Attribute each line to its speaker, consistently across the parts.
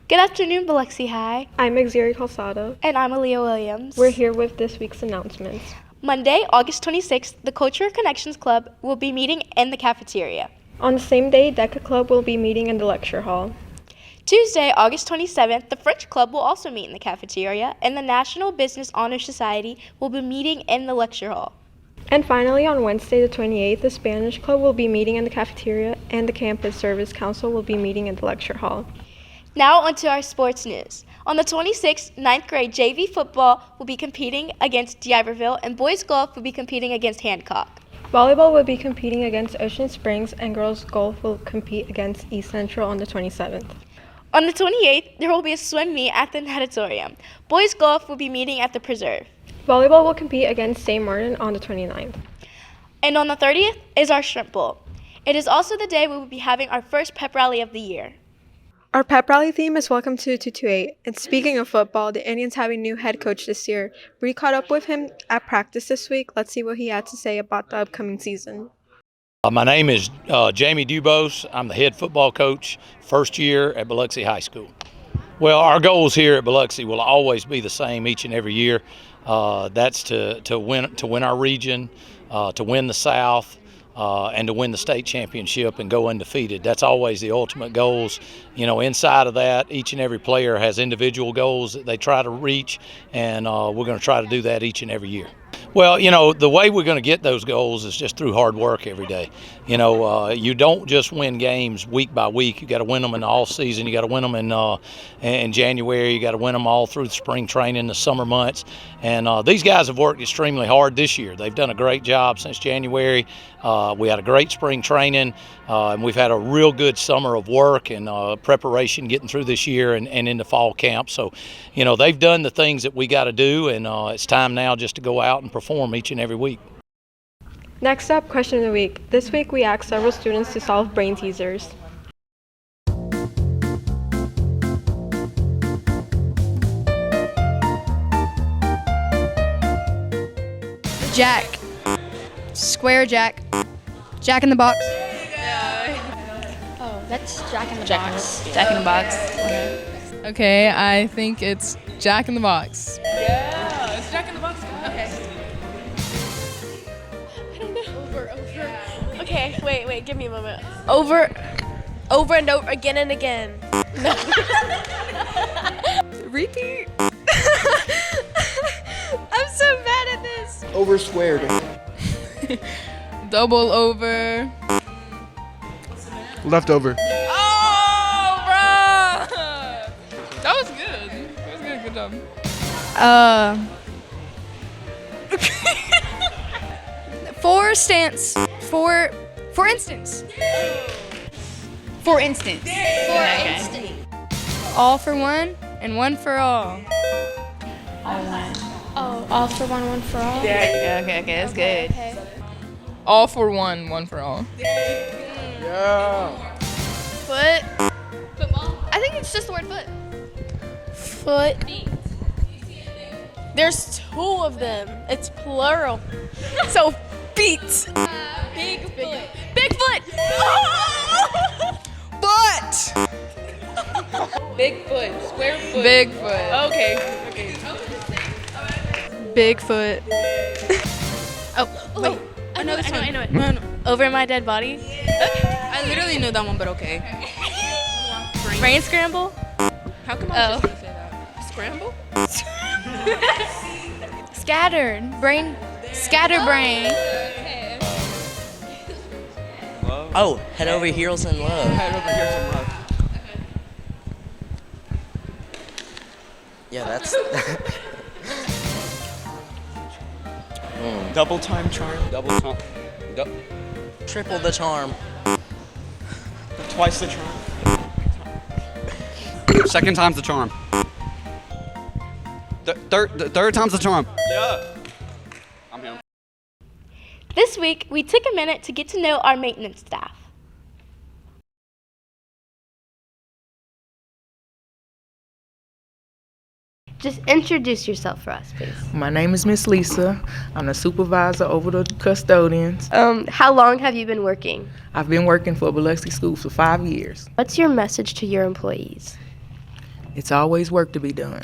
Speaker 1: Good afternoon, Biloxi High.
Speaker 2: I'm Xeri Calzado.
Speaker 1: And I'm Aaliyah Williams.
Speaker 2: We're here with this week's announcements.
Speaker 1: Monday, August 26th, the Culture Connections Club will be meeting in the cafeteria.
Speaker 2: On the same day, DECA Club will be meeting in the lecture hall.
Speaker 1: Tuesday, August 27th, the French Club will also meet in the cafeteria, and the National Business Honor Society will be meeting in the lecture hall.
Speaker 2: And finally, on Wednesday, the 28th, the Spanish Club will be meeting in the cafeteria, and the Campus Service Council will be meeting in the lecture hall.
Speaker 1: Now onto our sports news. On the 26th, 9th grade JV football will be competing against D'Iberville, and boys golf will be competing against Hancock.
Speaker 2: Volleyball will be competing against Ocean Springs, and girls golf will compete against East Central on the 27th.
Speaker 1: On the 28th, there will be a swim meet at the natatorium. Boys golf will be meeting at the preserve.
Speaker 2: Volleyball will compete against St. Martin on the 29th.
Speaker 1: And on the 30th is our shrimp bowl. It is also the day we will be having our first pep rally of the year.
Speaker 2: Our pep rally theme is Welcome to 228. And speaking of football, the Indians have a new head coach this year. Bree caught up with him at practice this week. Let's see what he had to say about the upcoming season.
Speaker 3: My name is Jamie Dubose. I'm the head football coach, first year at Biloxi High School. Well, our goals here at Biloxi will always be the same each and every year. That's to win our region, to win the South, and to win the state championship and go undefeated. That's always the ultimate goals. You know, inside of that, each and every player has individual goals that they try to reach, and we're going to try to do that each and every year. Well, you know, the way we're going to get those goals is just through hard work every day. You know, you don't just win games week by week. You got to win them in the off season. You got to win them in January. You got to win them all through the spring training, the summer months. And these guys have worked extremely hard this year. They've done a great job since January. We had a great spring training, and we've had a real good summer of work and preparation getting through this year and into fall camp. So, you know, they've done the things that we got to do, and it's time now just to go out and perform each and every week.
Speaker 2: Next up, question of the week. This week we asked several students to solve brain teasers.
Speaker 4: Jack. Square Jack. Jack in the Box.
Speaker 1: Oh, that's Jack in the Box.
Speaker 4: Jack in the Box.
Speaker 5: Okay, I think it's Jack in the Box.
Speaker 6: Yeah, it's Jack in the Box. Okay.
Speaker 1: I don't know. Over. Okay, wait, give me a moment. Over and over, again and again. No.
Speaker 4: Repeat. I'm so bad at this.
Speaker 7: Over squared.
Speaker 5: Double over.
Speaker 7: Leftover.
Speaker 5: Oh, bro! That was good. That was good. Good job.
Speaker 4: For instance. For instance.
Speaker 6: For instance.
Speaker 4: All for one and one for all.
Speaker 1: Oh, all for one for all?
Speaker 6: Yeah, okay, that's good.
Speaker 1: Okay.
Speaker 5: All for one, one for all.
Speaker 7: Yeah.
Speaker 1: Foot. Football? I think it's just the word foot. Foot. There's two of them. It's plural. So, feet. Bigfoot. Bigfoot!
Speaker 4: Butt.
Speaker 6: Bigfoot, square foot.
Speaker 5: Bigfoot.
Speaker 6: Okay.
Speaker 4: Bigfoot.
Speaker 1: Oh, wait.
Speaker 6: I know this one.
Speaker 1: I know it. No. Over my dead body.
Speaker 6: I literally know that one, but okay.
Speaker 1: Brain scramble?
Speaker 6: How come I was just gonna say that? Scramble?
Speaker 4: Scattered. Brain. Scatterbrain.
Speaker 8: Oh, head over heels in love.
Speaker 7: Head over here some love.
Speaker 8: Yeah, that's.
Speaker 7: Double time charm. Double time.
Speaker 8: Triple the charm.
Speaker 7: Twice the charm. Second time's the charm. Third time's the charm. Yeah. I'm him.
Speaker 1: This week, we took a minute to get to know our maintenance staff. Just introduce yourself for us, please.
Speaker 9: My name is Miss Lisa. I'm the supervisor over the custodians.
Speaker 1: How long have you been working?
Speaker 9: I've been working for Biloxi Schools for 5 years.
Speaker 1: What's your message to your employees?
Speaker 9: It's always work to be done.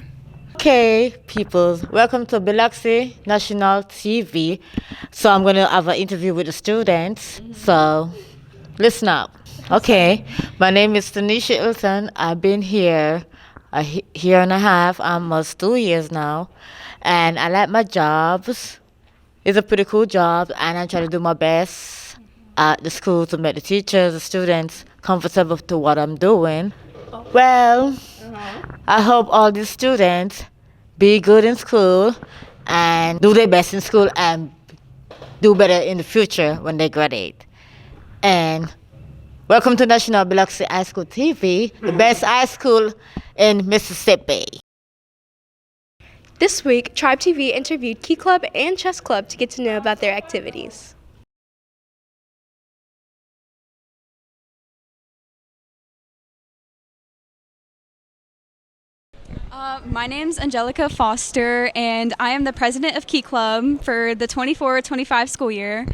Speaker 10: Okay, people, welcome to Biloxi National TV. So I'm going to have an interview with the students. So listen up. Okay, my name is Tanisha Ilton. I've been here a year and a half, almost 2 years now. And I like my jobs. It's a pretty cool job, and I try to do my best at the school to make the teachers, the students comfortable to what I'm doing. Well, I hope all the students be good in school and do their best in school and do better in the future when they graduate. And welcome to National Biloxi High School TV, the best high school in Mississippi.
Speaker 1: This week, Tribe TV interviewed Key Club and Chess Club to get to know about their activities.
Speaker 11: My name's Angelica Foster, and I am the president of Key Club for the 24-25 school year.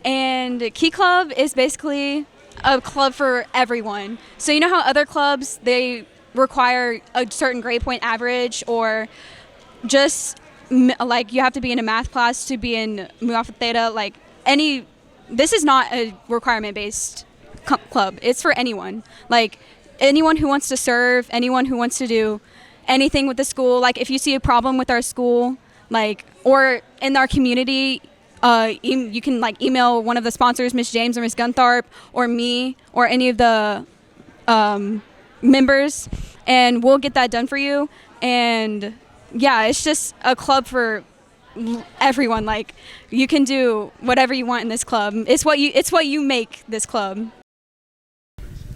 Speaker 11: And Key Club is basically a club for everyone. So you know how other clubs, they require a certain grade point average, or just like you have to be in a math class to be in Mu Alpha Theta, like this is not a requirement-based club. It's for anyone. Like anyone who wants to serve, anyone who wants to do anything with the school. Like if you see a problem with our school, like, or in our community, you can like email one of the sponsors, Miss James or Miss Guntharp, or me, or any of the members, and we'll get that done for you. And yeah, it's just a club for everyone. Like you can do whatever you want in this club. It's what you make this club.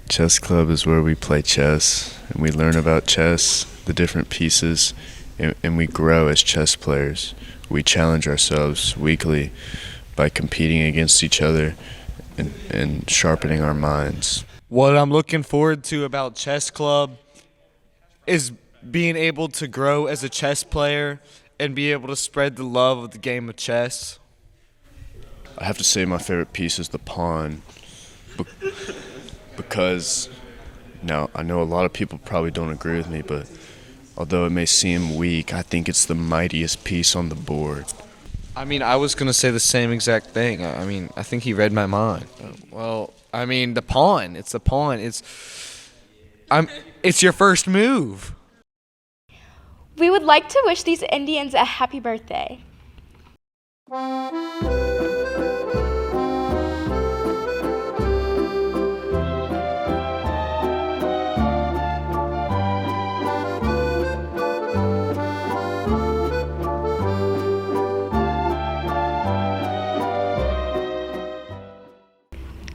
Speaker 12: Chess Club is where we play chess and we learn about chess, the different pieces, and we grow as chess players. We challenge ourselves weekly by competing against each other and sharpening our minds.
Speaker 13: What I'm looking forward to about Chess Club is being able to grow as a chess player and be able to spread the love of the game of chess.
Speaker 12: I have to say my favorite piece is the pawn, because now I know a lot of people probably don't agree with me, but although it may seem weak, I think it's the mightiest piece on the board.
Speaker 13: I mean, I was going to say the same exact thing. I mean, I think he read my mind. Well, I mean, the pawn. It's the pawn. It's your first move.
Speaker 1: We would like to wish these Indians a happy birthday.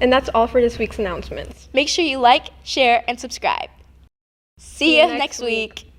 Speaker 2: And that's all for this week's announcements.
Speaker 1: Make sure you like, share, and subscribe. See you next week.